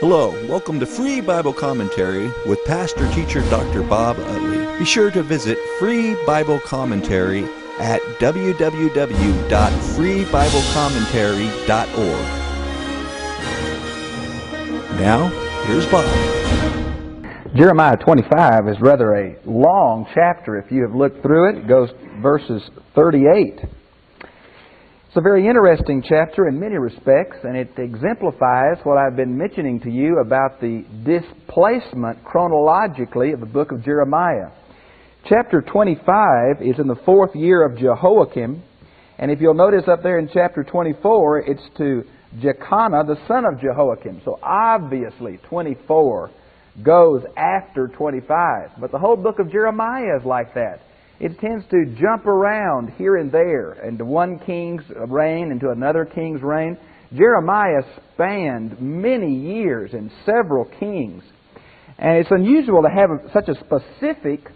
Hello, welcome to Free Bible Commentary with Pastor Teacher Dr. Bob Utley. Be sure to visit Free Bible Commentary at www.freebiblecommentary.org. Now, here's Bob. Jeremiah 25 is rather a long chapter if you have looked through it. It goes verses 38. It's a very interesting chapter in many respects, and it exemplifies what I've been mentioning to you about the displacement chronologically of the book of Jeremiah. Chapter 25 is in the 4th year of Jehoiakim, and if you'll notice up there in chapter 24, it's to Jeconiah, the son of Jehoiakim. So obviously 24 goes after 25. But the whole book of Jeremiah is like that. It tends to jump around here and there, into one king's reign, into another king's reign. Jeremiah spanned many years and several kings. And it's unusual to have such a specific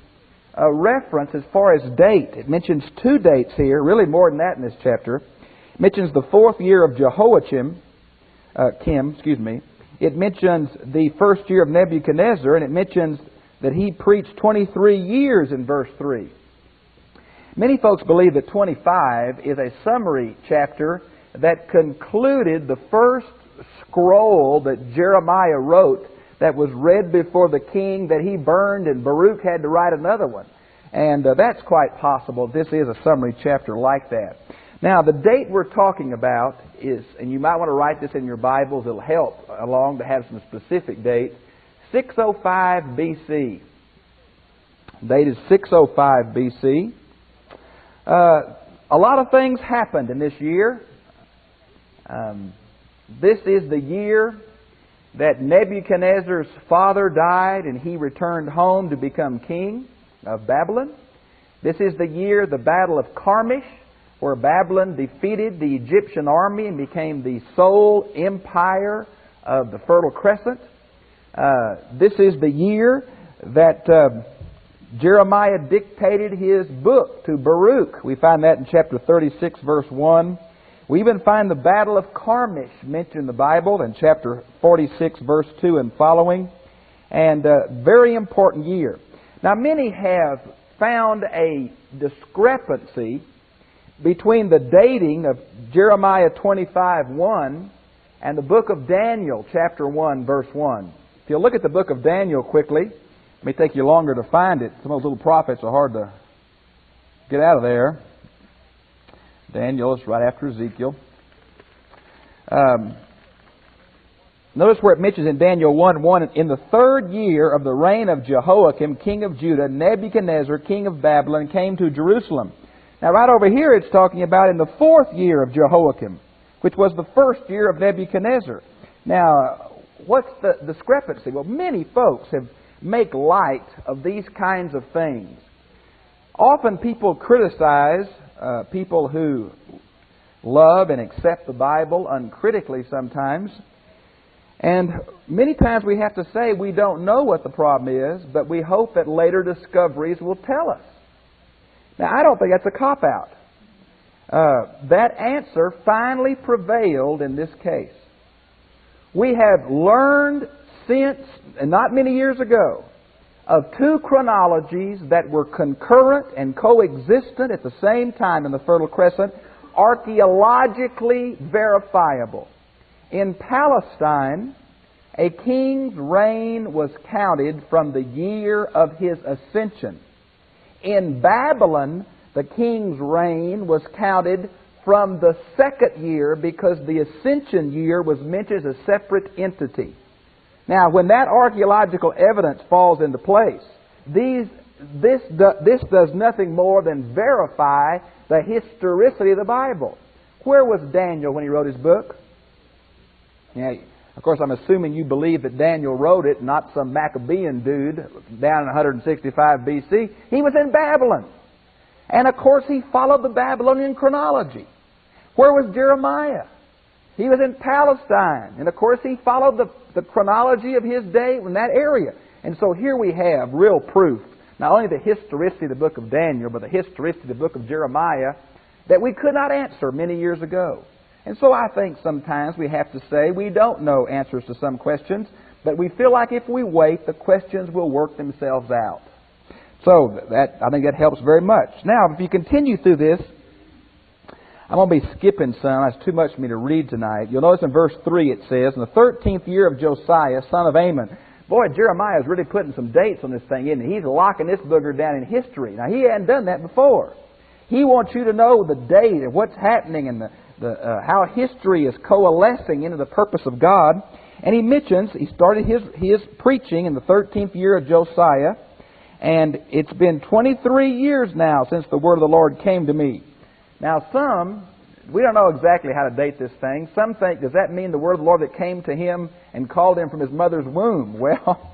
reference as far as date. It mentions 2 dates here, really more than that in this chapter. It mentions the 4th year of Jehoiakim, It mentions the 1st year of Nebuchadnezzar, and it mentions that he preached 23 years in verse 3. Many folks believe that 25 is a summary chapter that concluded the first scroll that Jeremiah wrote that was read before the king that he burned, and Baruch had to write another one. And that's quite possible. This is a summary chapter like that. Now, the date we're talking about is, and you might want to write this in your Bibles, it'll help along to have some specific date, 605 BC. Date is 605 BC. A lot of things happened in this year. This is the year that Nebuchadnezzar's father died and he returned home to become king of Babylon. This is the year, the Battle of Carmel, where Babylon defeated the Egyptian army and became the sole empire of the Fertile Crescent. This is the year that Jeremiah dictated his book to Baruch. We find that in chapter 36, verse 1. We even find the Battle of Carmel mentioned in the Bible in chapter 46, verse 2 and following. And very important year. Now, many have found a discrepancy between the dating of Jeremiah 25:1 and the book of Daniel, chapter 1, verse 1. If you look at the book of Daniel quickly, it may take you longer to find it. Some of those little prophets are hard to get out of there. Daniel is right after Ezekiel. Notice where it mentions in Daniel 1:1, in the 3rd year of the reign of Jehoiakim, king of Judah, Nebuchadnezzar, king of Babylon, came to Jerusalem. Now right over here it's talking about in the 4th year of Jehoiakim, which was the 1st year of Nebuchadnezzar. Now, what's the discrepancy? Well, many folks make light of these kinds of things. Often people criticize people who love and accept the Bible uncritically sometimes. And many times we have to say we don't know what the problem is, but we hope that later discoveries will tell us. Now, I don't think that's a cop-out. That answer finally prevailed in this case. We have learned since, and not many years ago, of 2 chronologies that were concurrent and coexistent at the same time in the Fertile Crescent, archaeologically verifiable. In Palestine, a king's reign was counted from the year of his ascension. In Babylon, the king's reign was counted from the 2nd year because the ascension year was mentioned as a separate entity. Now, when that archaeological evidence falls into place, this does nothing more than verify the historicity of the Bible. Where was Daniel when he wrote his book? Yeah, of course, I'm assuming you believe that Daniel wrote it, not some Maccabean dude down in 165 BC. He was in Babylon. And of course, he followed the Babylonian chronology. Where was Jeremiah? He was in Palestine. And of course, he followed the chronology of his day in that area. And so here we have real proof, not only the historicity of the book of Daniel, but the historicity of the book of Jeremiah, that we could not answer many years ago. And so I think sometimes we have to say we don't know answers to some questions, but we feel like if we wait, the questions will work themselves out. So I think that helps very much. Now, if you continue through this, I'm going to be skipping some. That's too much for me to read tonight. You'll notice in verse 3 it says, in the 13th year of Josiah, son of Amon. Boy, Jeremiah is really putting some dates on this thing, isn't he? He's locking this booger down in history. Now, he hadn't done that before. He wants you to know the date and what's happening and how history is coalescing into the purpose of God. And he mentions, he started his preaching in the 13th year of Josiah, and it's been 23 years now since the word of the Lord came to me. Now we don't know exactly how to date this thing. Some think, does that mean the word of the Lord that came to him and called him from his mother's womb? Well,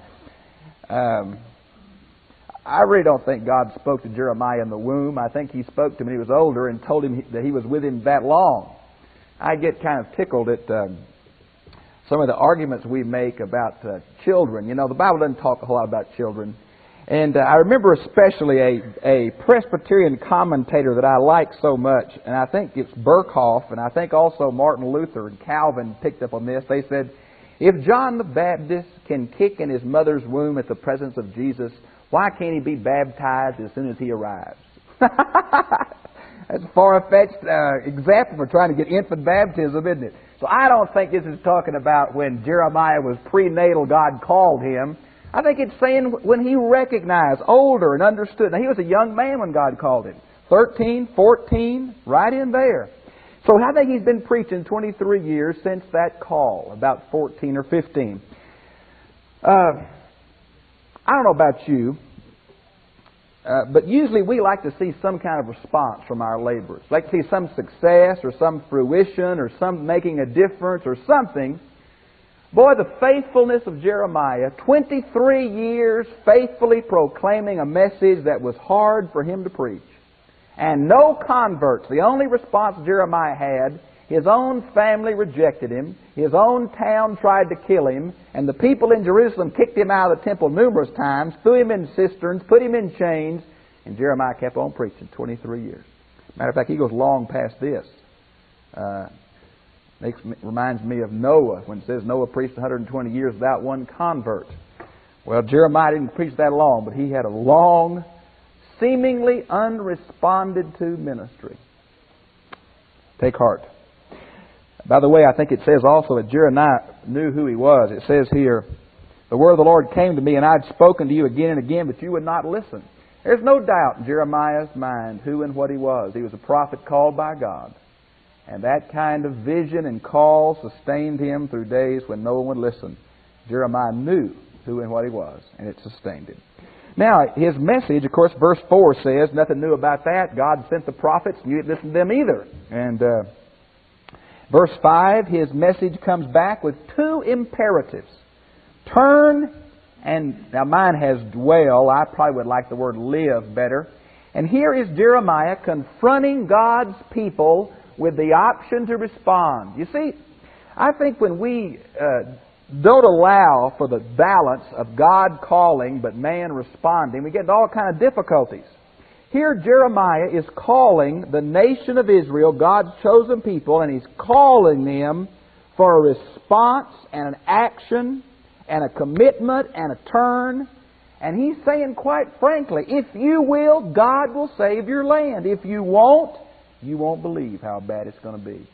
I really don't think God spoke to Jeremiah in the womb. I think he spoke to him when he was older and told him that he was with him that long. I get kind of tickled at some of the arguments we make about children. You know, the Bible doesn't talk a whole lot about children. And I remember especially a Presbyterian commentator that I like so much, and I think it's Burkhoff, and I think also Martin Luther and Calvin picked up on this. They said, if John the Baptist can kick in his mother's womb at the presence of Jesus, why can't he be baptized as soon as he arrives? That's a far-fetched example for trying to get infant baptism, isn't it? So I don't think this is talking about when Jeremiah was prenatal, God called him. I think it's saying when he recognized, older and understood. Now, he was a young man when God called him. 13, 14, right in there. So I think he's been preaching 23 years since that call, about 14 or 15. I don't know about you, but usually we like to see some kind of response from our laborers. Like to see some success or some fruition or some making a difference or something. Boy, the faithfulness of Jeremiah, 23 years faithfully proclaiming a message that was hard for him to preach. And no converts. The only response Jeremiah had, his own family rejected him, his own town tried to kill him, and the people in Jerusalem kicked him out of the temple numerous times, threw him in cisterns, put him in chains, and Jeremiah kept on preaching 23 years. Matter of fact, he goes long past this. Reminds me of Noah, when it says Noah preached 120 years without one convert. Well, Jeremiah didn't preach that long, but he had a long, seemingly unresponded to ministry. Take heart. By the way, I think it says also that Jeremiah knew who he was. It says here, the word of the Lord came to me, and I had spoken to you again and again, but you would not listen. There's no doubt in Jeremiah's mind who and what he was. He was a prophet called by God. And that kind of vision and call sustained him through days when no one would listen. Jeremiah knew who and what he was, and it sustained him. Now, his message, of course, verse 4 says, nothing new about that. God sent the prophets, and you didn't listen to them either. And verse 5, his message comes back with two imperatives. Turn, and now mine has dwell. I probably would like the word live better. And here is Jeremiah confronting God's people with the option to respond. You see, I think when we don't allow for the balance of God calling but man responding, we get into all kinds of difficulties. Here Jeremiah is calling the nation of Israel, God's chosen people, and he's calling them for a response and an action and a commitment and a turn. And he's saying quite frankly, if you will, God will save your land. If you won't believe how bad it's going to be.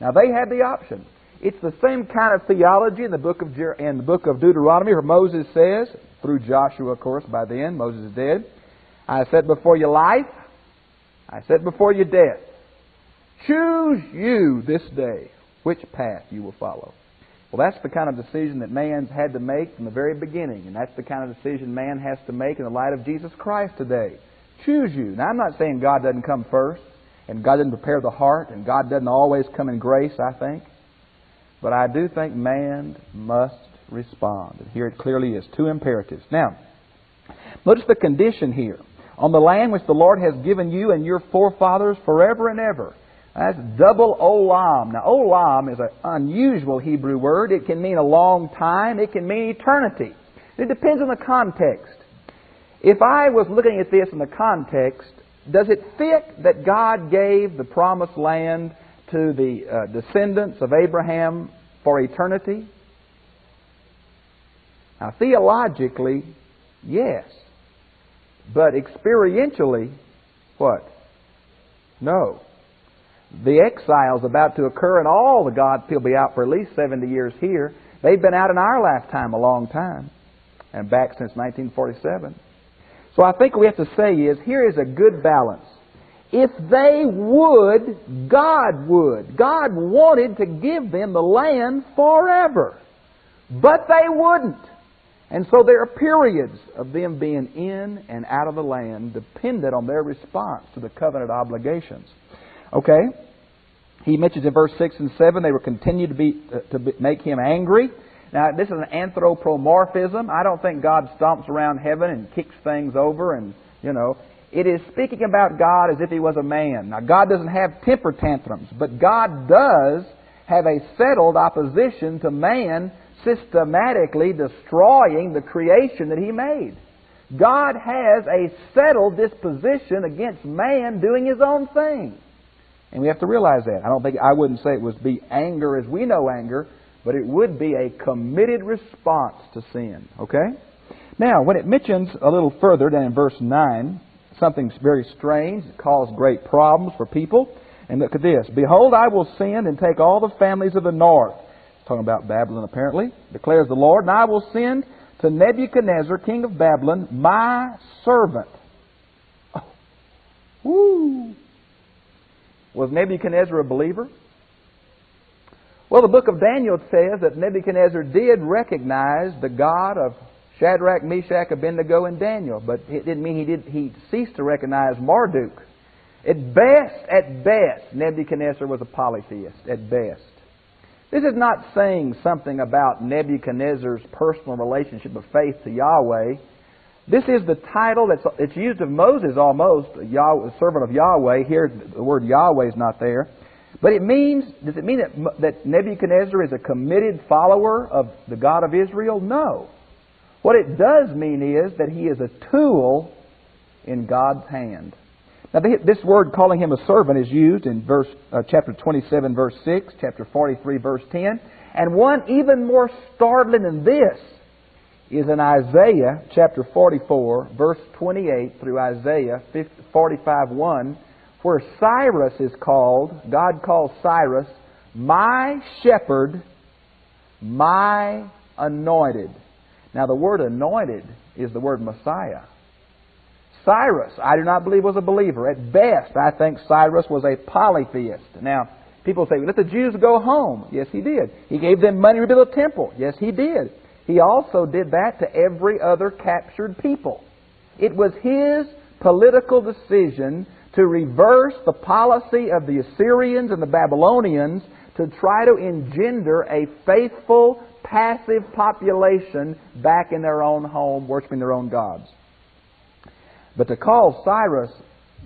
Now, they had the option. It's the same kind of theology in the book of Deuteronomy, where Moses says, through Joshua, of course, by then, Moses is dead, I set before you life, I set before you death. Choose you this day which path you will follow. Well, that's the kind of decision that man's had to make from the very beginning, and that's the kind of decision man has to make in the light of Jesus Christ today. Choose you. Now, I'm not saying God doesn't come first, and God doesn't prepare the heart, and God doesn't always come in grace, I think. But I do think man must respond. And here it clearly is. Two imperatives. Now, notice the condition here. On the land which the Lord has given you and your forefathers forever and ever. That's double olam. Now, olam is an unusual Hebrew word. It can mean a long time. It can mean eternity. It depends on the context. If I was looking at this in the context, does it fit that God gave the promised land to the descendants of Abraham for eternity? Now, theologically, yes. But experientially, what? No. The exile's about to occur, and all the God's people will be out for at least 70 years here. They've been out in our lifetime a long time, and back since 1947. So I think what we have to say is, here is a good balance. If they would, God would. God wanted to give them the land forever. But they wouldn't. And so there are periods of them being in and out of the land dependent on their response to the covenant obligations. Okay? He mentions in verse 6 and 7 they will continue to make Him angry. Now, this is an anthropomorphism. I don't think God stomps around heaven and kicks things over and, It is speaking about God as if He was a man. Now, God doesn't have temper tantrums, but God does have a settled opposition to man systematically destroying the creation that He made. God has a settled disposition against man doing his own thing. And we have to realize that. I wouldn't say it would be anger as we know anger, but it would be a committed response to sin. Okay? Now, when it mentions a little further down in verse 9, something very strange that caused great problems for people. And look at this. Behold, I will send and take all the families of the north. It's talking about Babylon apparently. Declares the Lord. And I will send to Nebuchadnezzar, king of Babylon, my servant. Oh. Woo! Was Nebuchadnezzar a believer? Well, the book of Daniel says that Nebuchadnezzar did recognize the God of Shadrach, Meshach, Abednego, and Daniel, but it didn't mean he ceased to recognize Marduk. At best, Nebuchadnezzar was a polytheist, at best. This is not saying something about Nebuchadnezzar's personal relationship of faith to Yahweh. This is the title it's used of Moses almost, servant of Yahweh. Here, the word Yahweh is not there. But does it mean that Nebuchadnezzar is a committed follower of the God of Israel? No. What it does mean is that he is a tool in God's hand. Now, this word calling him a servant is used in chapter 27, verse 6, chapter 43, verse 10. And one even more startling than this is in Isaiah chapter 44, verse 28 through Isaiah 45, 1, where Cyrus is called, God calls Cyrus, my shepherd, my anointed. Now the word anointed is the word Messiah. Cyrus, I do not believe was a believer. At best, I think Cyrus was a polytheist. Now, people say, let the Jews go home. Yes, he did. He gave them money to build a temple. Yes, he did. He also did that to every other captured people. It was his political decision to reverse the policy of the Assyrians and the Babylonians to try to engender a faithful, passive population back in their own home, worshiping their own gods. But to call Cyrus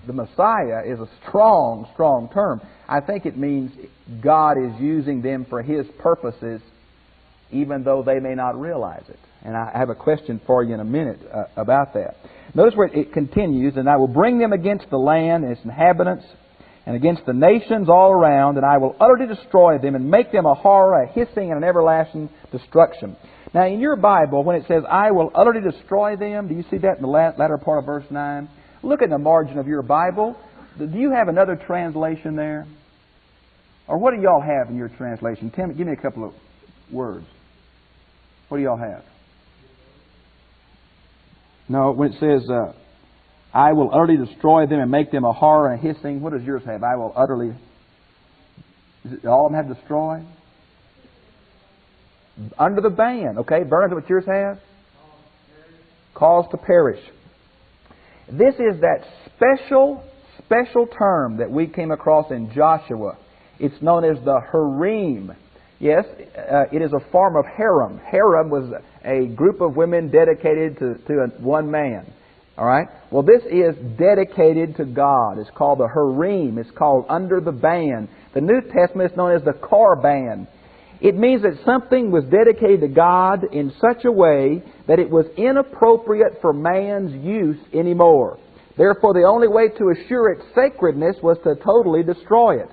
the Messiah is a strong, strong term. I think it means God is using them for His purposes, even though they may not realize it. And I have a question for you in a minute about that. Notice where it continues, and I will bring them against the land and its inhabitants, and against the nations all around, and I will utterly destroy them, and make them a horror, a hissing, and an everlasting destruction. Now, in your Bible, when it says, I will utterly destroy them, do you see that in the latter part of verse 9? Look in the margin of your Bible. Do you have another translation there? Or what do y'all have in your translation? Tim, give me a couple of words. What do y'all have? No, when it says, I will utterly destroy them and make them a horror and hissing, what does yours have? I will utterly... all of them have destroy? Under the ban. Okay, Bernard, what yours has? Cause to perish. This is that special term that we came across in Joshua. It's known as the harem. Yes, it is a form of harem. Harem was a group of women dedicated to one man. All right? Well, this is dedicated to God. It's called the harem. It's called under the ban. The New Testament is known as the korban. It means that something was dedicated to God in such a way that it was inappropriate for man's use anymore. Therefore, the only way to assure its sacredness was to totally destroy it.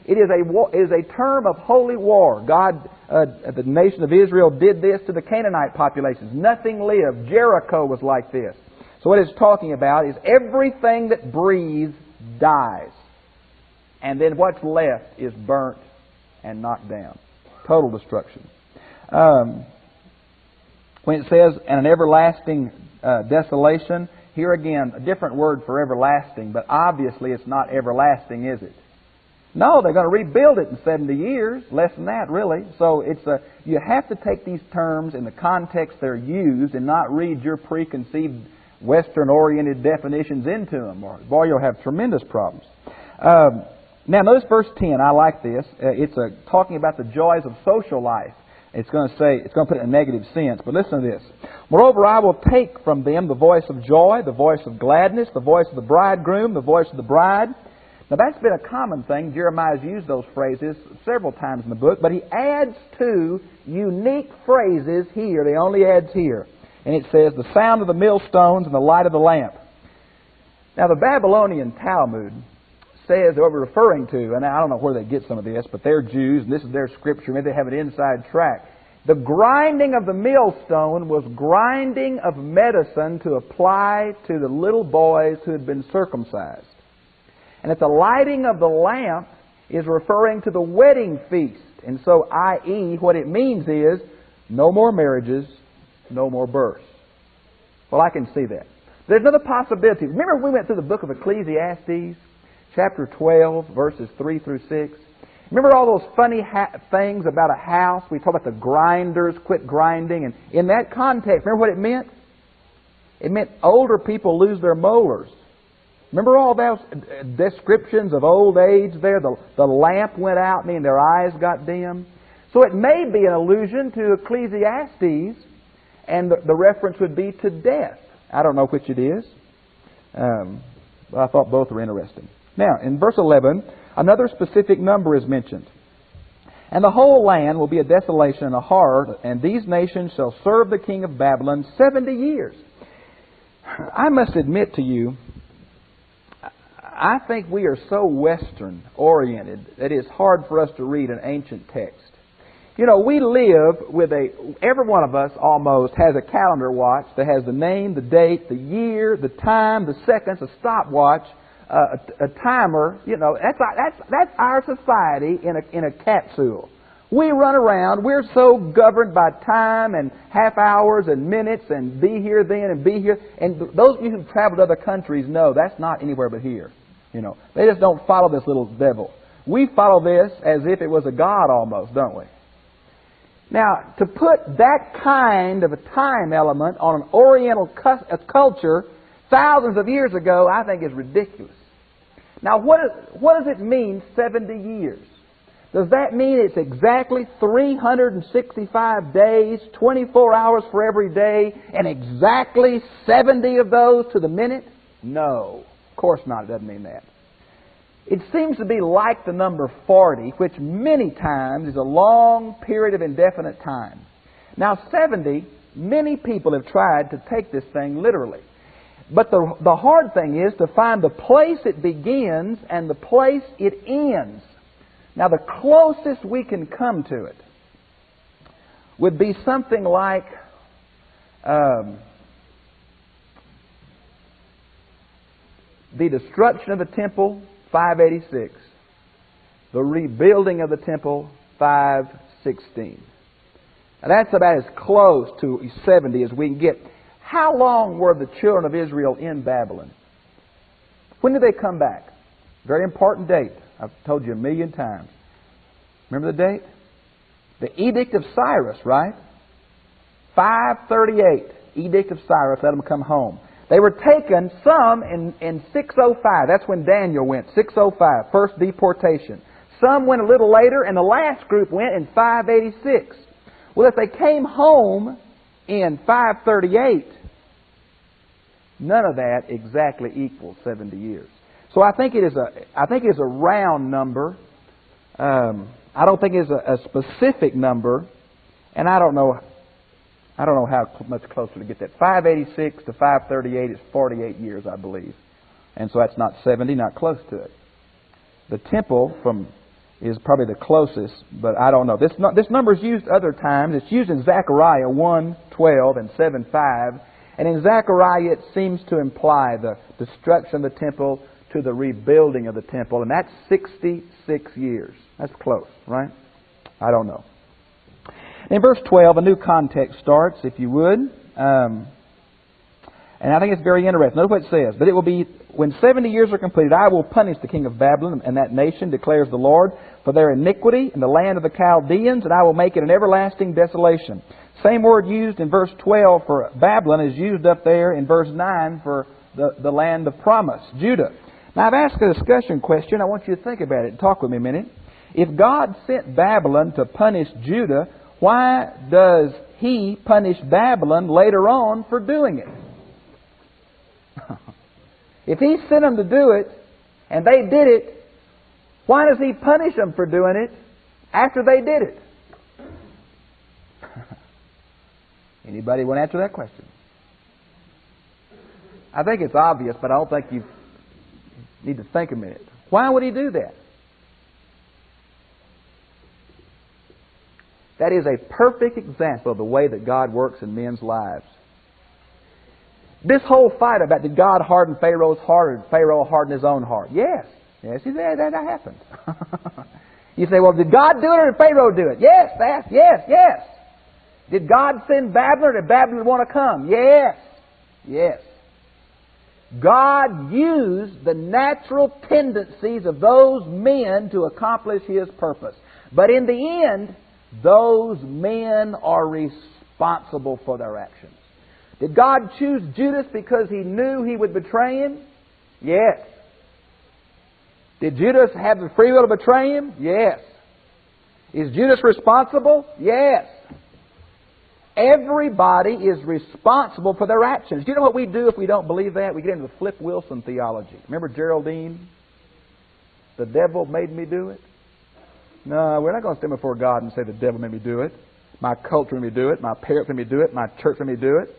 It is a term of holy war. God, the nation of Israel did this to the Canaanite populations. Nothing lived. Jericho was like this. So what it's talking about is everything that breathes dies. And then what's left is burnt and knocked down. Total destruction. When it says, and an everlasting desolation, here again, a different word for everlasting, but obviously it's not everlasting, is it? No, they're going to rebuild it in 70 years, less than that, really. So you have to take these terms in the context they're used and not read your preconceived Western-oriented definitions into them, or boy, you'll have tremendous problems. Now, notice verse 10. I like this. It's talking about the joys of social life. It's going to put it in a negative sense. But listen to this. Moreover, I will take from them the voice of joy, the voice of gladness, the voice of the bridegroom, the voice of the bride. Now, that's been a common thing. Jeremiah's used those phrases several times in the book, but he adds two unique phrases here. He only adds here. And it says, the sound of the millstones and the light of the lamp. Now, the Babylonian Talmud says, what we're referring to, and I don't know where they get some of this, but they're Jews, and this is their scripture. Maybe they have an inside track. The grinding of the millstone was grinding of medicine to apply to the little boys who had been circumcised. And that the lighting of the lamp is referring to the wedding feast. And so, i.e., what it means is, no more marriages, no more births. Well, I can see that. There's another possibility. Remember we went through the book of Ecclesiastes, chapter 12, verses 3 through 6? Remember all those funny things about a house? We talk about the grinders quit grinding. And in that context, remember what it meant? It meant older people lose their molars. Remember all those descriptions of old age there? The lamp went out, meaning their eyes got dim. So it may be an allusion to Ecclesiastes, and the reference would be to death. I don't know which it is. But I thought both were interesting. Now, in verse 11, another specific number is mentioned. And the whole land will be a desolation and a horror, and these nations shall serve the king of Babylon 70 years. I must admit to you, I think we are so Western-oriented that it's hard for us to read an ancient text. You know, we live with every one of us almost has a calendar watch that has the name, the date, the year, the time, the seconds, a stopwatch, a timer. You know, that's our society in a capsule. We run around. We're so governed by time and half hours and minutes and be here then and be here. And those of you who've traveled to other countries know that's not anywhere but here. You know, they just don't follow this little devil. We follow this as if it was a god almost, don't we? Now, to put that kind of a time element on an Oriental culture thousands of years ago, I think is ridiculous. Now, what does it mean, 70 years? Does that mean it's exactly 365 days, 24 hours for every day, and exactly 70 of those to the minute? No, of course not. It doesn't mean that. It seems to be like the number 40, which many times is a long period of indefinite time. Now, 70, many people have tried to take this thing literally. But the hard thing is to find the place it begins and the place it ends. Now, the closest we can come to it would be something like the destruction of the temple, 586. The rebuilding of the temple, 516. Now, that's about as close to 70 as we can get. How long were the children of Israel in Babylon? When did they come back? Very important date. I've told you a million times. Remember the date? The Edict of Cyrus, right? 538. Edict of Cyrus, let them come home. They were taken, some in 605. That's when Daniel went, 605, first deportation. Some went a little later, and the last group went in 586. Well, if they came home in 538, none of that exactly equals 70 years. So I think it is a round number. I don't think it's a specific number, and I don't know how much closer to get that. 586 to 538 is 48 years, I believe. And so that's not 70, not close to it. The temple from is probably the closest, but I don't know. This number is used other times. It's used in Zechariah 1:12 and 7:5. And in Zechariah, it seems to imply the destruction of the temple to the rebuilding of the temple. And that's 66 years. That's close, right? I don't know. In verse 12, a new context starts, if you would. And I think it's very interesting. Notice what it says. But it will be, when 70 years are completed, I will punish the king of Babylon and that nation, declares the Lord, for their iniquity in the land of the Chaldeans, and I will make it an everlasting desolation. Same word used in verse 12 for Babylon is used up there in verse 9 for the land of promise, Judah. Now I've asked a discussion question. I want you to think about it and talk with me a minute. If God sent Babylon to punish Judah, why does He punish Babylon later on for doing it? If He sent them to do it, and they did it, why does He punish them for doing it after they did it? Anybody want to answer that question? I think it's obvious, but I don't think you need to think a minute. Why would He do that? That is a perfect example of the way that God works in men's lives. This whole fight about did God harden Pharaoh's heart or Pharaoh harden his own heart? Yes. Yes, that happened. You say, well, did God do it or did Pharaoh do it? Yes, yes. Did God send Babylon or did Babylon want to come? Yes. Yes. God used the natural tendencies of those men to accomplish His purpose. But in the end, those men are responsible for their actions. Did God choose Judas because He knew he would betray Him? Yes. Did Judas have the free will to betray Him? Yes. Is Judas responsible? Yes. Everybody is responsible for their actions. Do you know what we do if we don't believe that? We get into the Flip Wilson theology. Remember Geraldine? The devil made me do it. No, we're not going to stand before God and say the devil made me do it. My culture made me do it. My parents made me do it. My church made me do it.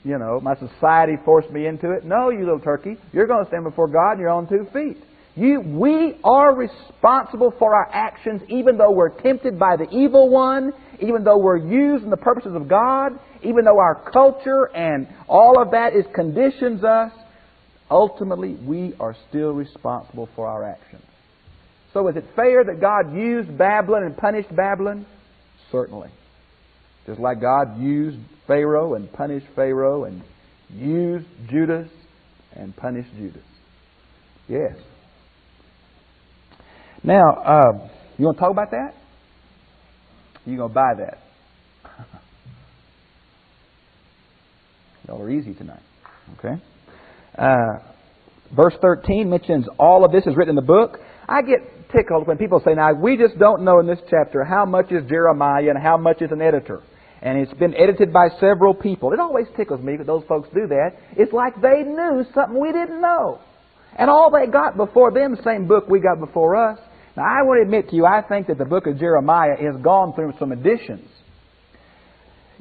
You know, my society forced me into it. No, you little turkey. You're going to stand before God and you're on 2 feet. We are responsible for our actions even though we're tempted by the evil one, even though we're used in the purposes of God, even though our culture and all of that conditions us. Ultimately, we are still responsible for our actions. So is it fair that God used Babylon and punished Babylon? Certainly. Just like God used Pharaoh and punished Pharaoh and used Judas and punished Judas. Yes. Now, you want to talk about that? You're going to buy that. Y'all are easy tonight. Okay? Verse 13 mentions all of this is written in the book. I get tickled when people say, now, we just don't know in this chapter how much is Jeremiah and how much is an editor. And it's been edited by several people. It always tickles me that those folks do that. It's like they knew something we didn't know. And all they got before them, the same book we got before us. Now, I want to admit to you, I think that the book of Jeremiah has gone through some additions.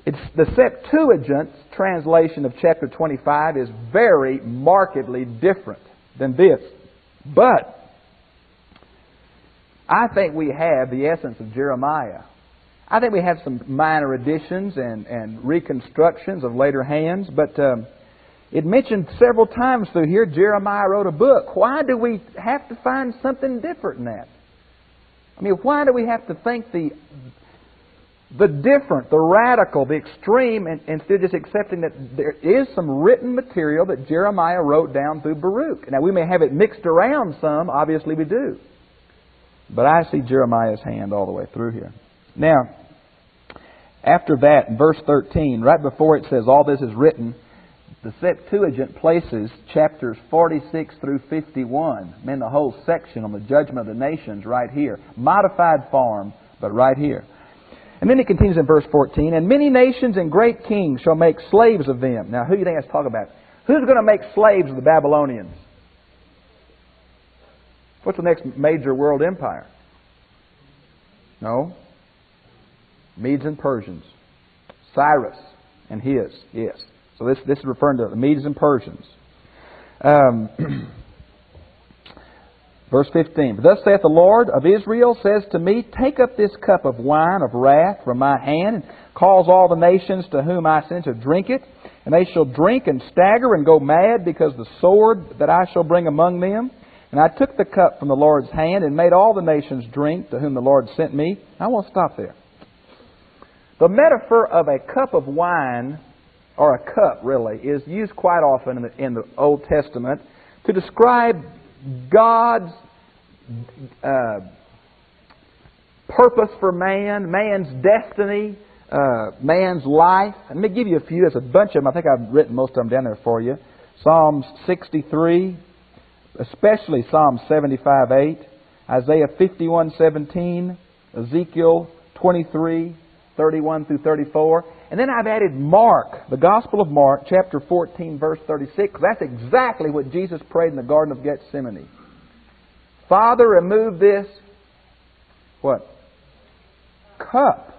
It's the Septuagint translation of chapter 25 is very markedly different than this. But I think we have the essence of Jeremiah. I think we have some minor additions and reconstructions of later hands, but it mentioned several times through here, Jeremiah wrote a book. Why do we have to find something different than that? I mean, why do we have to think the different, the radical, the extreme, instead of just accepting that there is some written material that Jeremiah wrote down through Baruch? Now, we may have it mixed around some, obviously we do. But I see Jeremiah's hand all the way through here. Now, after that, in verse 13, right before it says all this is written, the Septuagint places chapters 46 through 51, and the whole section on the judgment of the nations right here. Modified form, but right here. And then it continues in verse 14, and many nations and great kings shall make slaves of them. Now, who do you think that's talking about? Who's going to make slaves of the Babylonians? What's the next major world empire? No. Medes and Persians. Cyrus and his, yes. So this is referring to the Medes and Persians. Verse 15, "Thus saith the Lord of Israel, says to me, Take up this cup of wine of wrath from my hand, and cause all the nations to whom I send to drink it. And they shall drink and stagger and go mad because of the sword that I shall bring among them. And I took the cup from the Lord's hand and made all the nations drink to whom the Lord sent me." I won't stop there. The metaphor of a cup of wine, or a cup really, is used quite often in the Old Testament to describe God's purpose for man, man's destiny, man's life. Let me give you a few. There's a bunch of them. I think I've written most of them down there for you. Psalms 63, especially Psalm 75:8, Isaiah 51:17, Ezekiel 23:31 through 34. And then I've added Mark, the Gospel of Mark, chapter 14, verse 36. That's exactly what Jesus prayed in the Garden of Gethsemane. Father, remove this, what? Cup.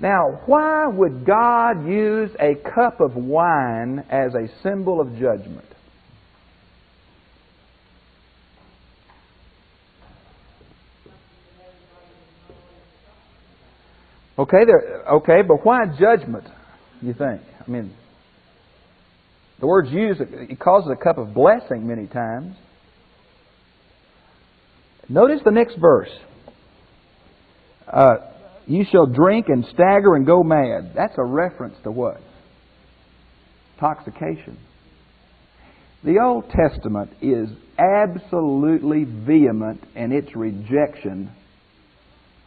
Now, why would God use a cup of wine as a symbol of judgment? Okay, but why judgment, you think? I mean, the word's used, it causes a cup of blessing many times. Notice the next verse. You shall drink and stagger and go mad. That's a reference to what? Intoxication. The Old Testament is absolutely vehement in its rejection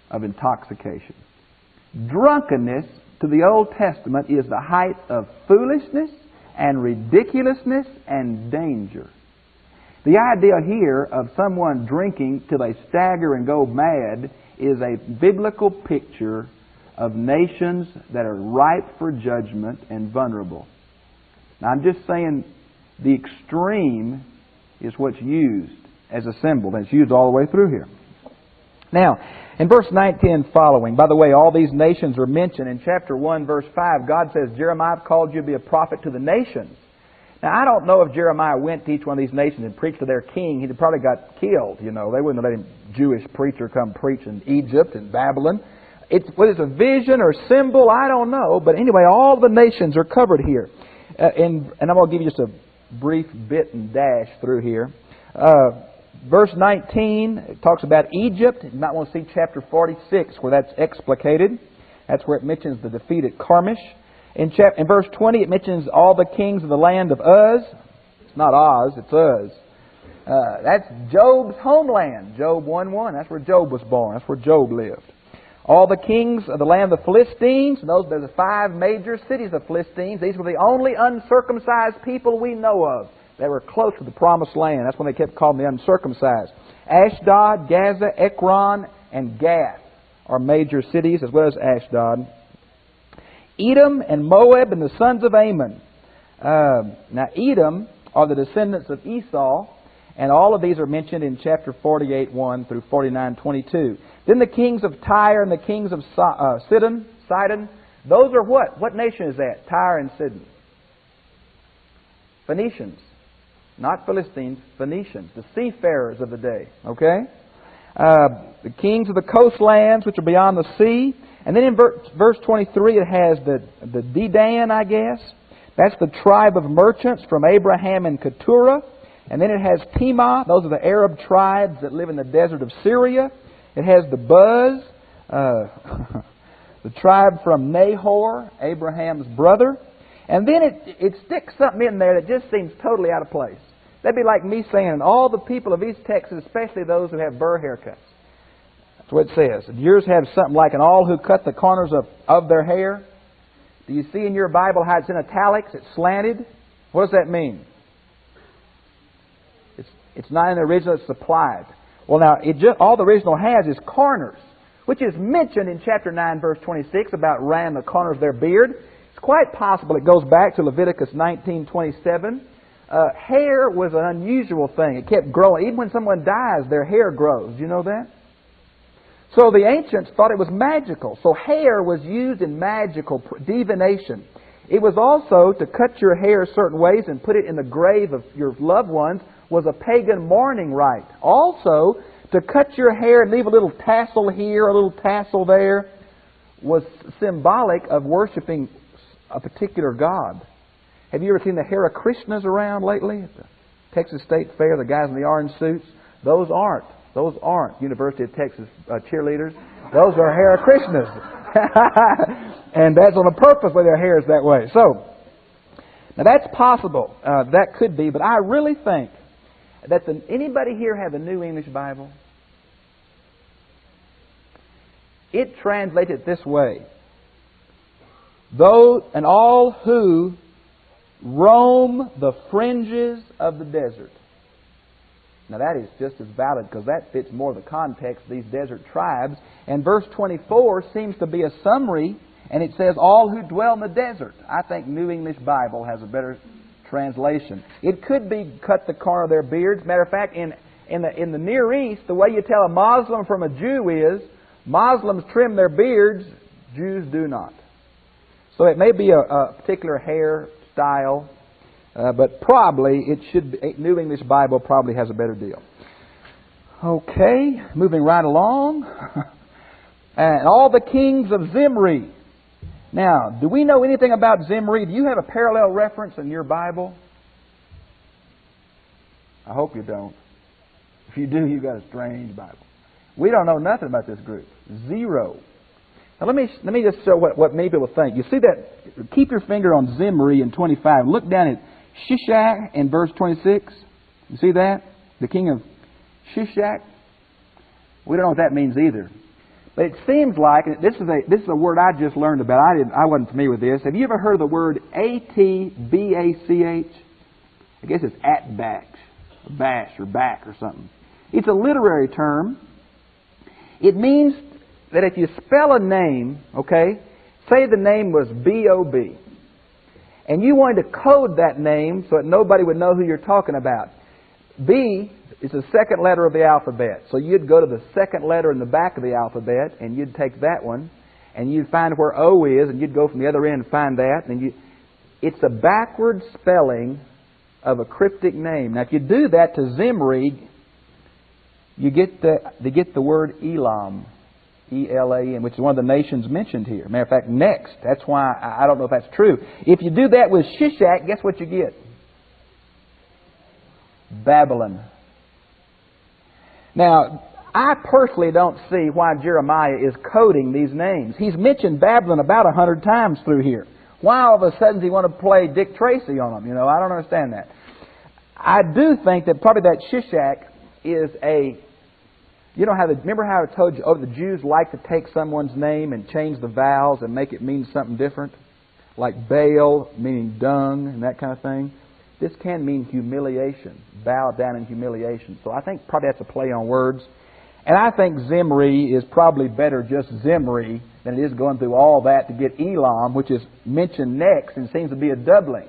of intoxication. Drunkenness to the Old Testament is the height of foolishness and ridiculousness and danger. The idea here of someone drinking till they stagger and go mad is a biblical picture of nations that are ripe for judgment and vulnerable. Now, I'm just saying the extreme is what's used as a symbol, and it's used all the way through here. Now, in verse 19 and following, by the way, all these nations are mentioned. In chapter 1, verse 5, God says, Jeremiah, I've called you to be a prophet to the nations. Now, I don't know if Jeremiah went to each one of these nations and preached to their king. He'd probably got killed, you know. They wouldn't have let him, Jewish preacher, come preach in Egypt and Babylon. Whether it's a vision or symbol, I don't know. But anyway, all the nations are covered here. And I'm going to give you just a brief bit and dash through here. Verse 19, it talks about Egypt. You might want to see chapter 46 where that's explicated. That's where it mentions the defeat at Carmel. In verse 20, it mentions all the kings of the land of Uz. It's not Oz, it's Uz. That's Job's homeland. Job 1:1. That's where Job was born. That's where Job lived. All the kings of the land of the Philistines. There's the 5 major cities of the Philistines. These were the only uncircumcised people we know of. They were close to the promised land. That's when they kept calling the uncircumcised. Ashdod, Gaza, Ekron, and Gath are major cities, as well as Ashdod. Edom and Moab and the sons of Ammon. Now, Edom are the descendants of Esau, and all of these are mentioned in chapter 48:1 through 49:22. Then the kings of Tyre and the kings of Sidon. Those are what? What nation is that? Tyre and Sidon. Phoenicians. Not Philistines, Phoenicians. The seafarers of the day. Okay? The kings of the coastlands, which are beyond the sea. And then in verse 23, it has the Dedan, I guess. That's the tribe of merchants from Abraham and Keturah. And then it has Timah. Those are the Arab tribes that live in the desert of Syria. It has the Buz, the tribe from Nahor, Abraham's brother. And then it sticks something in there that just seems totally out of place. That'd be like me saying, all the people of East Texas, especially those who have burr haircuts. That's what it says. Did yours have something like, and all who cut the corners of their hair? Do you see in your Bible how it's in italics? It's slanted. What does that mean? It's not in the original, it's supplied. Well, now, all the original has is corners, which is mentioned in chapter 9, verse 26, about ran the corners of their beard. It's quite possible it goes back to Leviticus 19:27. Hair was an unusual thing. It kept growing. Even when someone dies, their hair grows. Do you know that? So the ancients thought it was magical. So hair was used in magical divination. It was also to cut your hair certain ways and put it in the grave of your loved ones was a pagan mourning rite. Also, to cut your hair and leave a little tassel here, a little tassel there, was symbolic of worshiping a particular god. Have you ever seen the Hare Krishnas around lately at the Texas State Fair, the guys in the orange suits? Those aren't University of Texas cheerleaders. Those are Hare Krishnas. And that's on a purpose why their hair is that way. So, now that's possible. That could be. But I really think that anybody here have a New English Bible? It translates it this way. Those and all who roam the fringes of the desert. Now that is just as valid because that fits more the context of these desert tribes. And verse 24 seems to be a summary, and it says, all who dwell in the desert. I think New English Bible has a better translation. It could be cut the corner of their beards. Matter of fact, in the Near East, the way you tell a Muslim from a Jew is, Muslims trim their beards, Jews do not. So it may be a particular hairstyle, but probably it should be, New English Bible probably has a better deal. Okay, moving right along. And all the kings of Zimri. Now, do we know anything about Zimri? Do you have a parallel reference in your Bible? I hope you don't. If you do, you've got a strange Bible. We don't know nothing about this group. Zero. Now let me just show what many people think. You see that? Keep your finger on Zimri in 25. Look down at Shishak in verse 26. You see that? The king of Shishak. We don't know what that means either. But it seems like, this is a word I just learned about. I wasn't familiar with this. Have you ever heard of the word A-T-B-A-C-H? I guess it's at-bash, bash or back or something. It's a literary term. It means that if you spell a name, okay, say the name was B-O-B, and you wanted to code that name so that nobody would know who you're talking about. B is the second letter of the alphabet. So you'd go to the second letter in the back of the alphabet, and you'd take that one, and you'd find where O is, and you'd go from the other end and find that. And it's a backward spelling of a cryptic name. Now, if you do that to Zimri, you get the word Elam, E-L-A-M, which is one of the nations mentioned here. Matter of fact, next. That's why I don't know if that's true. If you do that with Shishak, guess what you get? Babylon. Now, I personally don't see why Jeremiah is coding these names. He's mentioned Babylon about 100 times through here. Why all of a sudden does he want to play Dick Tracy on them? You know, I don't understand that. I do think that probably that Shishak is remember how I told you, the Jews like to take someone's name and change the vowels and make it mean something different? Like Baal, meaning dung, and that kind of thing. This can mean humiliation, bow down in humiliation. So I think probably that's a play on words. And I think Zimri is probably better just Zimri than it is going through all that to get Elam, which is mentioned next and seems to be a doubling.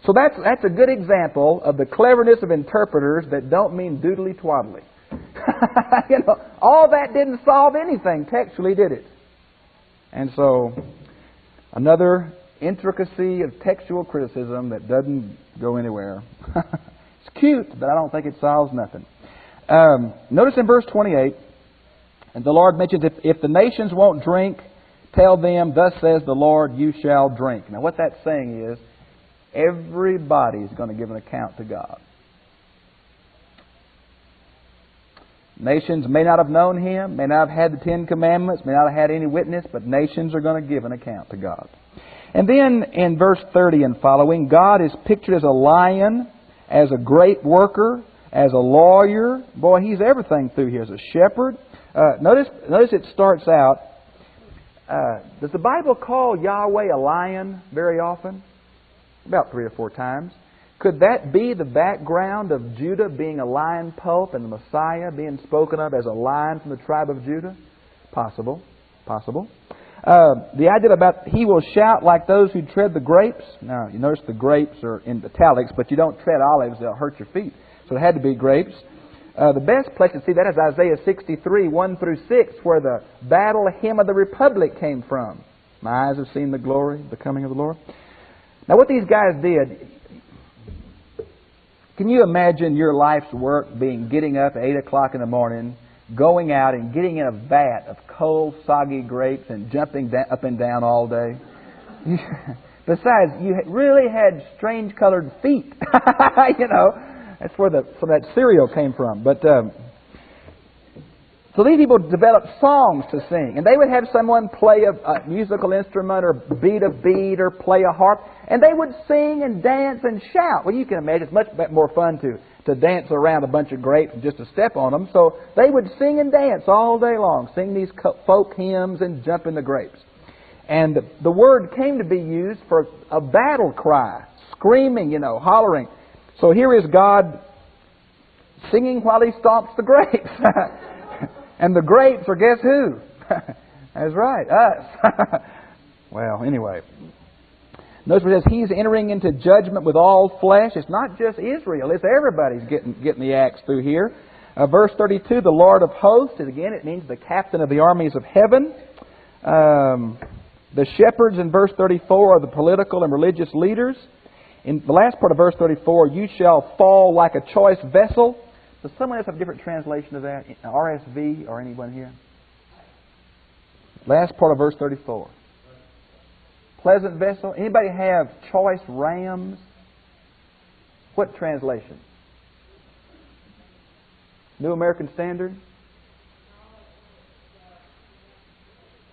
So that's a good example of the cleverness of interpreters that don't mean doodly twaddly. You know, all that didn't solve anything textually, did it? And so, another intricacy of textual criticism that doesn't go anywhere. It's cute, but I don't think it solves nothing. Notice in verse 28, and the Lord mentions, if the nations won't drink, tell them, thus says the Lord, you shall drink. Now what that's saying is, everybody's going to give an account to God. Nations may not have known Him, may not have had the Ten Commandments, may not have had any witness, but nations are going to give an account to God. And then in verse 30 and following, God is pictured as a lion, as a great worker, as a lawyer. Boy, He's everything through here. As a shepherd. Notice it starts out, does the Bible call Yahweh a lion very often? About 3 or 4 times. Could that be the background of Judah being a lion pope and the Messiah being spoken of as a lion from the tribe of Judah? Possible. The idea about He will shout like those who tread the grapes. Now, you notice the grapes are in italics, but you don't tread olives, they'll hurt your feet. So it had to be grapes. The best place to see that is Isaiah 63, 1 through 6, where the battle hymn of the Republic came from. My eyes have seen the glory, the coming of the Lord. Now what these guys did, can you imagine your life's work being getting up at 8 o'clock in the morning, going out and getting in a vat of cold, soggy grapes and jumping up and down all day? Besides, you really had strange colored feet. You know, that's where that cereal came from. But so these people developed songs to sing, and they would have someone play a musical instrument or beat a beat or play a harp, and they would sing and dance and shout. Well, you can imagine it's much more fun to dance around a bunch of grapes and just to step on them. So they would sing and dance all day long, sing these folk hymns and jump in the grapes. And the word came to be used for a battle cry, screaming, you know, hollering. So here is God singing while He stomps the grapes. And the grapes are, guess who? That's right, us. Well, anyway. Notice what it says, He's entering into judgment with all flesh. It's not just Israel, it's everybody's getting the axe through here. Verse 32, the Lord of hosts, and again it means the captain of the armies of heaven. The shepherds in verse 34 are the political and religious leaders. In the last part of verse 34, you shall fall like a choice vessel. Does someone else have a different translation of that? RSV or anyone here? Last part of verse 34. Pleasant vessel. Anybody have choice rams? What translation? New American Standard?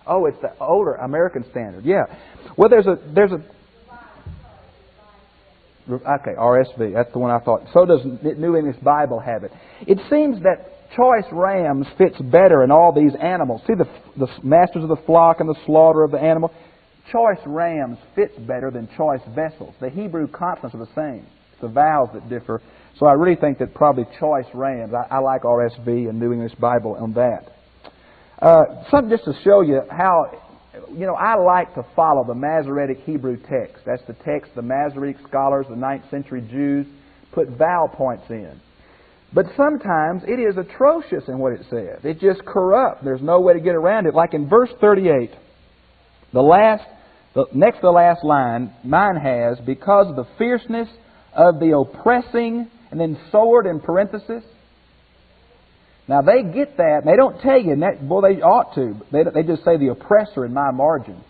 Oh, it's the older American Standard. Yeah. Well, there's a okay, RSV. That's the one I thought. So does New English Bible have it. It seems that choice rams fits better in all these animals. See the masters of the flock and the slaughter of the animal. Choice rams fits better than choice vessels. The Hebrew consonants are the same. It's the vowels that differ. So I really think that probably choice rams. I like RSV and New English Bible on that. Something just to show you how, you know, I like to follow the Masoretic Hebrew text. That's the text the Masoretic scholars, the 9th century Jews, put vowel points in. But sometimes it is atrocious in what it says. It's just corrupt. There's no way to get around it. Like in verse 38, the next to the last line, mine has, because of the fierceness of the oppressing, and then sword in parenthesis. Now they get that, and they don't tell you, and that, boy, they ought to. They just say the oppressor in my margin.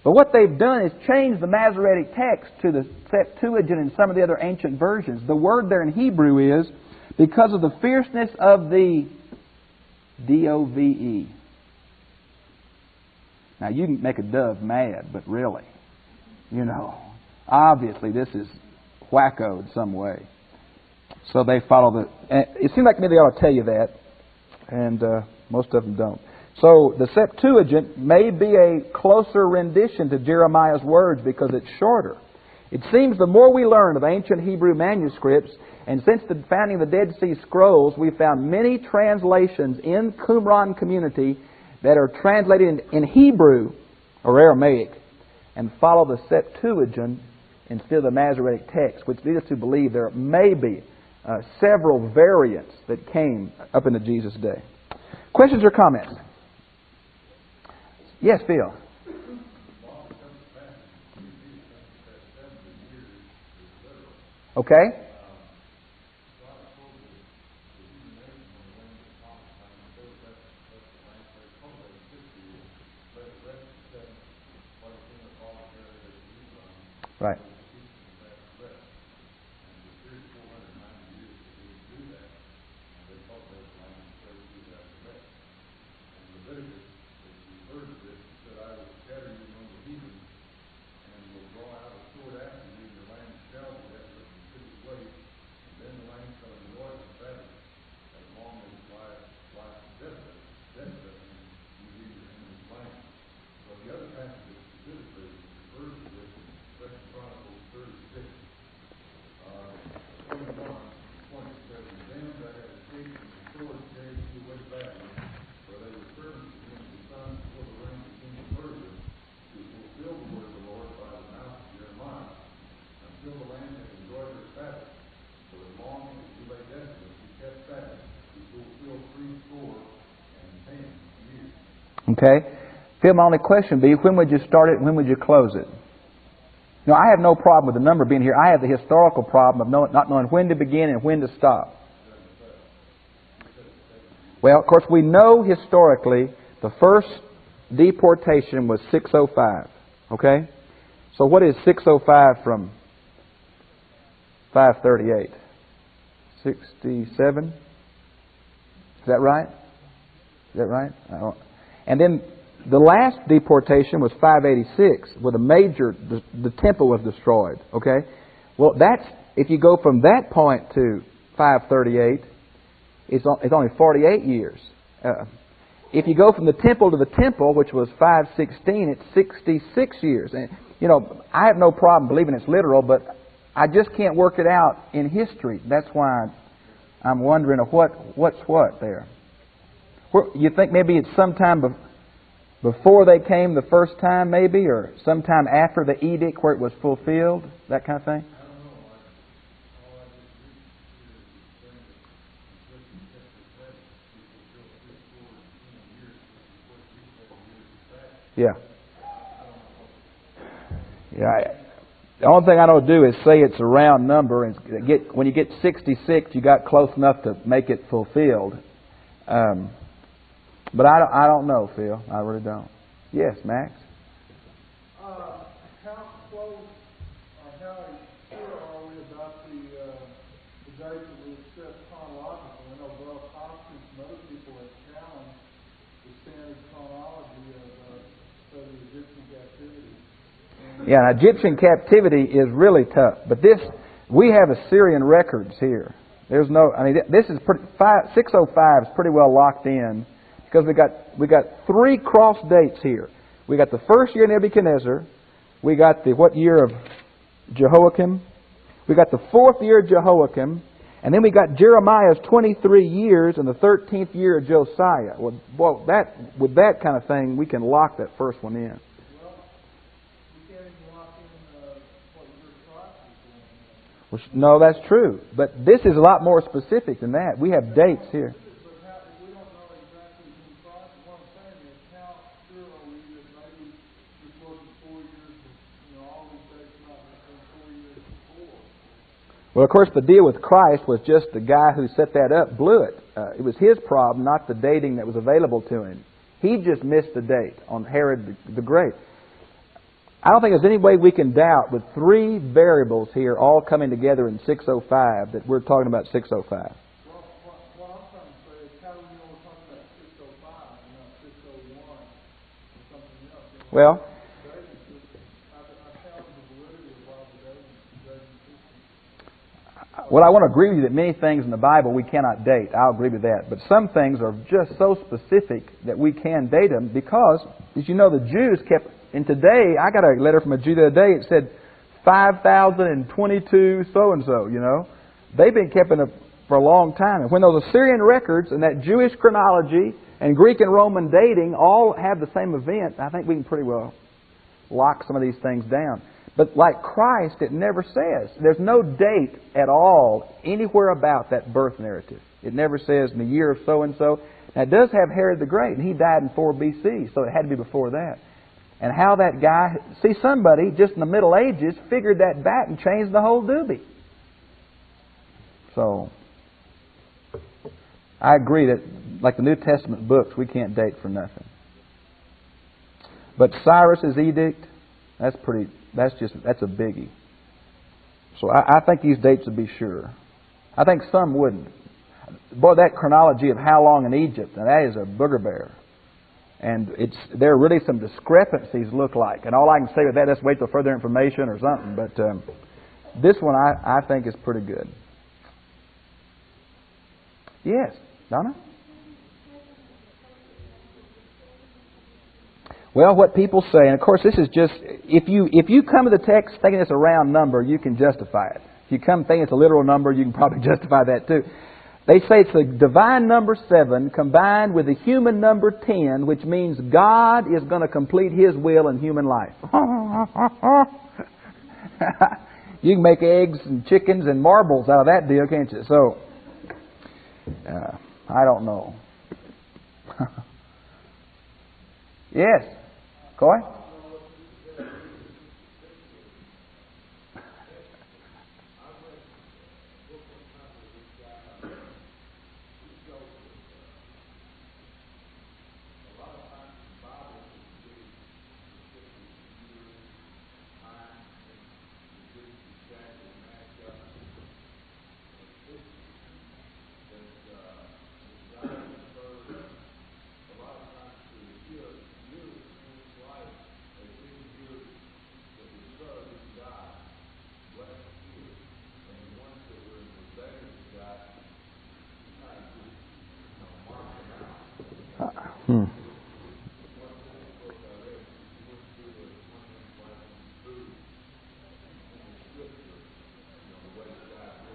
But what they've done is change the Masoretic text to the Septuagint and some of the other ancient versions. The word there in Hebrew is, because of the fierceness of the D-O-V-E. Now you can make a dove mad, but really, you know, obviously this is wackoed some way. So they follow the... It seems like to me they ought to tell you that. And most of them don't. So the Septuagint may be a closer rendition to Jeremiah's words because it's shorter. It seems the more we learn of ancient Hebrew manuscripts, and since the founding of the Dead Sea Scrolls, we've found many translations in Qumran community that are translated in Hebrew or Aramaic and follow the Septuagint instead of the Masoretic text, which leads us to believe there may be several variants that came up into Jesus' day. Questions or comments? Yes, Phil. Okay. Right. Okay. Phil, my only question would be, when would you start it and when would you close it? No, I have no problem with the number being here. I have the historical problem of not knowing when to begin and when to stop. Well, of course, we know historically the first deportation was 605. Okay? So what is 605 from 538? 67? Is that right? Is that right? And then the last deportation was 586, where the temple was destroyed. Okay? Well, that's, if you go from that point to 538, it's only 48 years. If you go from the temple to the temple, which was 516, it's 66 years. And, you know, I have no problem believing it's literal, but I just can't work it out in history. That's why I'm wondering what's what there. You think maybe it's sometime before they came the first time, maybe, or sometime after the edict where it was fulfilled, that kind of thing? Yeah. Yeah. The only thing I don't do is say it's a round number, and when you get 66, you got close enough to make it fulfilled. But I don't know, Phil. I really don't. Yes, Max? How close or how sure are we about the date that we accept chronological? I know Bob Hopkins and other people have challenged the standard chronology of the Egyptian captivity. Yeah, Egyptian captivity is really tough. But we have Assyrian records here. There's no, I mean, this is 605 is pretty well locked in because we got three cross dates here. We got the first year of Nebuchadnezzar. We got the what year of Jehoiakim? We got the fourth year of Jehoiakim. And then we got Jeremiah's 23 years and the 13th year of Josiah. Well, with that kind of thing, we can lock that first one in. Well, no, that's true. But this is a lot more specific than that. We have dates here. Well, of course, the deal with Christ was just the guy who set that up blew it. It was his problem, not the dating that was available to him. He just missed the date on Herod the Great. I don't think there's any way we can doubt with three variables here all coming together in 605 that we're talking about 605. Well, what I'm trying to say is how do we know we're talking about 605 and not 601 or something else? Well, I want to agree with you that many things in the Bible we cannot date. I'll agree with that. But some things are just so specific that we can date them because, as you know, the Jews kept... And today, I got a letter from a Jew the other day. It said 5,022 so-and-so, you know. They've been keeping it for a long time. And when those Assyrian records and that Jewish chronology and Greek and Roman dating all have the same event, I think we can pretty well lock some of these things down. But like Christ, it never says. There's no date at all anywhere about that birth narrative. It never says in the year of so-and-so. Now, it does have Herod the Great, and he died in 4 BC, so it had to be before that. And how that guy, see, somebody just in the Middle Ages figured that back and changed the whole doobie. So, I agree that, like the New Testament books, we can't date for nothing. But Cyrus's edict, that's a biggie. So I think these dates would be sure. I think some wouldn't. Boy, that chronology of how long in Egypt, now that is a booger bear. And there are really some discrepancies look like. And all I can say with that, let's wait till further information or something. But this one I think is pretty good. Yes, Donna? Well, what people say, and of course this is just, if you come to the text thinking it's a round number, you can justify it. If you come thinking it's a literal number, you can probably justify that too. They say it's the divine number 7 combined with the human number 10, which means God is going to complete His will in human life. You can make eggs and chickens and marbles out of that deal, can't you? So, I don't know. Yes, Coy?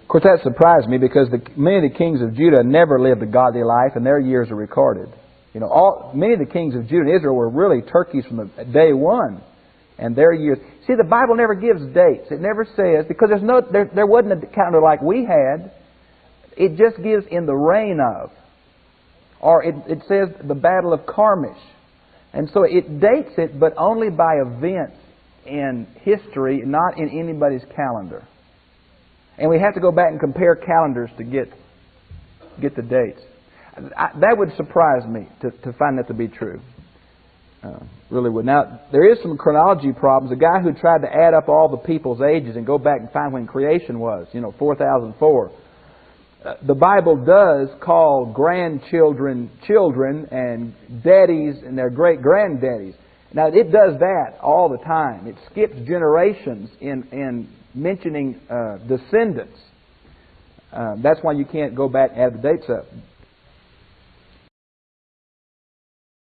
Of course, that surprised me because many of the kings of Judah never lived a godly life, and their years are recorded. You know, many of the kings of Judah and Israel were really turkeys from the day one, and their years. See, the Bible never gives dates. It never says, because there wasn't a calendar like we had. It just gives in the reign of, or it says the Battle of Carmel, and so it dates it, but only by events in history, not in anybody's calendar. And we have to go back and compare calendars to get the dates. That would surprise me to find that to be true. Really would. Now, there is some chronology problems. A guy who tried to add up all the people's ages and go back and find when creation was, 4004. The Bible does call grandchildren children and daddies and their great-granddaddies. Now, it does that all the time. It skips generations in mentioning descendants. That's why you can't go back and add the dates up.